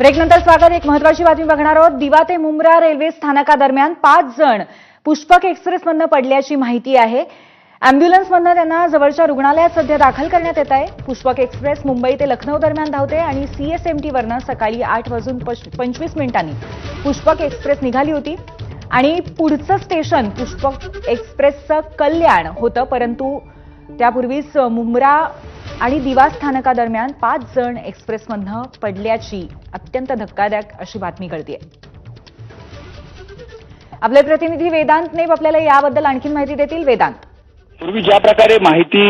ब्रेकनंतर स्वागत। एक महत्त्वाची बातमी बघणार आहोत। दिवा ते मुंब्रा रेल्वे स्थानकादरम्यान 5 जण पुष्पक एक्सप्रेसमधून पडल्याची माहिती आहे। अॅम्ब्युलन्समधून त्यांना जवळच्या रुग्णालयात सध्या दाखल करण्यात येत आहे। पुष्पक एक्सप्रेस मुंबई ते लखनौ दरम्यान धावते आणि CSMT सकाळी 8:25 पुष्पक एक्सप्रेस निघाली होती आणि पुढचं स्टेशन पुष्पक एक्सप्रेसचं कल्याण होतं, परंतु त्यापूर्वीच मुंब्रा आणि दिवा स्थानकादरम्यान 5 जण एक्सप्रेसमधून पडल्याची अत्यंत धक्कादायक अशी बातमी कळतेय। आपले प्रतिनिधी वेदांत नेब आपल्याला याबद्दल आणखी माहिती देतील। वेदांत, पूर्वी ज्या प्रकारे माहिती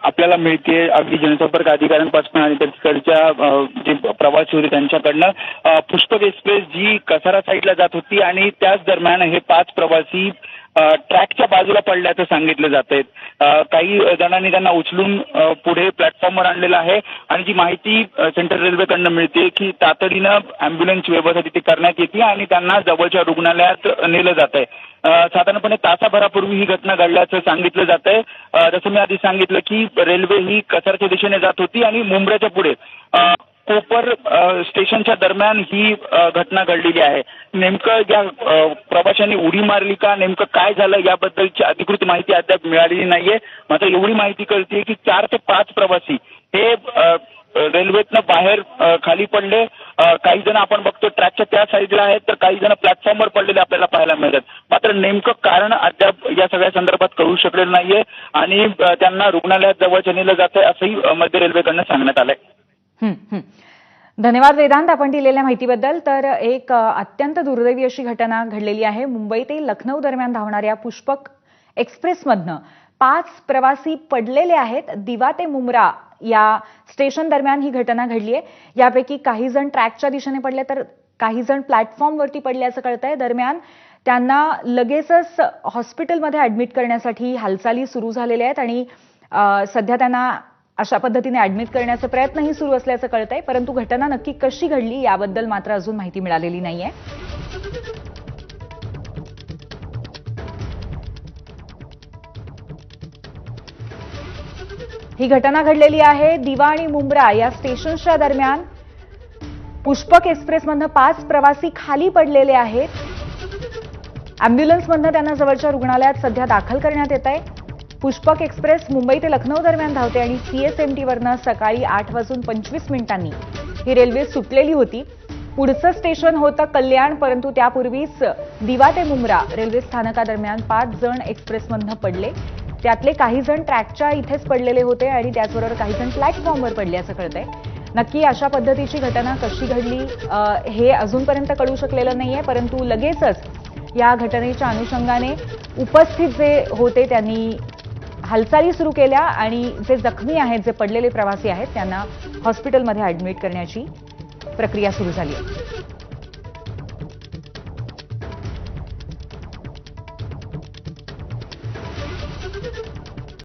आपल्याला मिळते अगदी जनसंपर्क अधिकाऱ्यांपासून आणि तिकडच्या जे प्रवासी होते त्यांच्याकडनं पुष्पक एक्सप्रेस जी कसारा साईडला जात होती आणि त्याच दरम्यान हे 5 प्रवासी ट्रॅकच्या बाजूला पडल्याचं सांगितलं जात आहे। काही जणांनी त्यांना उचलून पुढे प्लॅटफॉर्मवर आणलेलं आहे आणि जी माहिती सेंट्रल रेल्वेकडनं मिळते की तातडीनं अॅम्ब्युलन्सची व्यवस्था तिथे करण्यात येते आणि त्यांना जवळच्या रुग्णालयात नेलं जात आहे। साधारणपणे तासाभरापूर्वी ही घटना घडल्याचं सांगितलं जात आहे। जसं मी आधी सांगितलं की रेल्वे ही कसारच्या दिशेने जात होती आणि मुंब्र्याच्या पुढे कोपर स्टेशनच्या दरम्यान ही घटना घडलेली आहे। नेमकं या प्रवाशांनी उडी मारली का, नेमकं काय झालं याबद्दलची अधिकृत माहिती अद्याप मिळालेली नाहीये। मात्र एवढी माहिती कळते की 4 ते 5 प्रवासी हे रेल्वेतनं बाहेर खाली पडले। काही जण आपण बघतो ट्रॅकच्या त्या साईडला आहेत, तर काही जण प्लॅटफॉर्मवर पडलेले आपल्याला पाहायला मिळतात। मात्र नेमकं कारण अद्याप या सगळ्या संदर्भात कळू शकलेलं नाहीये आणि त्यांना रुग्णालयात जवळच्या नेलं जात आहे असंही मध्य रेल्वेकडनं सांगण्यात आलंय। धन्यवाद वेदांत आपण दिलेल्या माहितीबद्दल। तर एक अत्यंत दुर्दैवी अशी घटना घडलेली आहे। मुंबई ते लखनौ दरम्यान धावणाऱ्या पुष्पक एक्सप्रेसमधनं 5 प्रवासी पडलेले आहेत। दिवा ते मुंब्रा या स्टेशन दरम्यान ही घटना घडली आहे। यापैकी काही जण ट्रॅकच्या दिशेने पडले तर काही जण प्लॅटफॉर्मवरती पडल्याचं कळतंय। दरम्यान त्यांना लगेचच हॉस्पिटलमध्ये ऍडमिट करण्यासाठी हालचाली सुरू झालेल्या आहेत आणि सध्या त्यांना अशा पद्धतीने ऍडमिट करण्याचा प्रयत्नही सुरू असल्याचं कळतंय, परंतु घटना नक्की कशी घडली याबद्दल मात्र अजून माहिती मिळालेली नाहीये। ही घटना घडलेली आहे दिवा आणि मुंब्रा या स्टेशनच्या दरम्यान। पुष्पक एक्सप्रेसमधनं 5 प्रवासी खाली पडलेले आहेत। अॅम्ब्युलन्समधनं त्यांना जवळच्या रुग्णालयात सध्या दाखल करण्यात येत आहे। पुष्पक एक्सप्रेस मुंबई ते लखनौ दरम्यान धावते आणि CSMT सकाळी 8:25 ही रेल्वे सुटलेली होती। पुढचं स्टेशन होतं कल्याण, परंतु त्यापूर्वीच दिवा ते मुंब्रा रेल्वे स्थानकादरम्यान 5 जण एक्सप्रेसमधनं पडले। त्यातले काही जण ट्रॅकच्या इथेच पडलेले होते आणि त्याचबरोबर काही जण प्लॅटफॉर्मवर पडल्याचं कळतंय। नक्की अशा पद्धतीची घटना कशी घडली हे अजूनपर्यंत कळू शकलेलं नाहीये, परंतु लगेचच या घटनेच्या अनुषंगाने उपस्थित जे होते त्यांनी हालचाली सुरू केल्या आणि जे जखमी आहेत, जे पडलेले प्रवासी आहेत, त्यांना हॉस्पिटलमध्ये ऍडमिट करण्याची प्रक्रिया सुरू झाली आहे।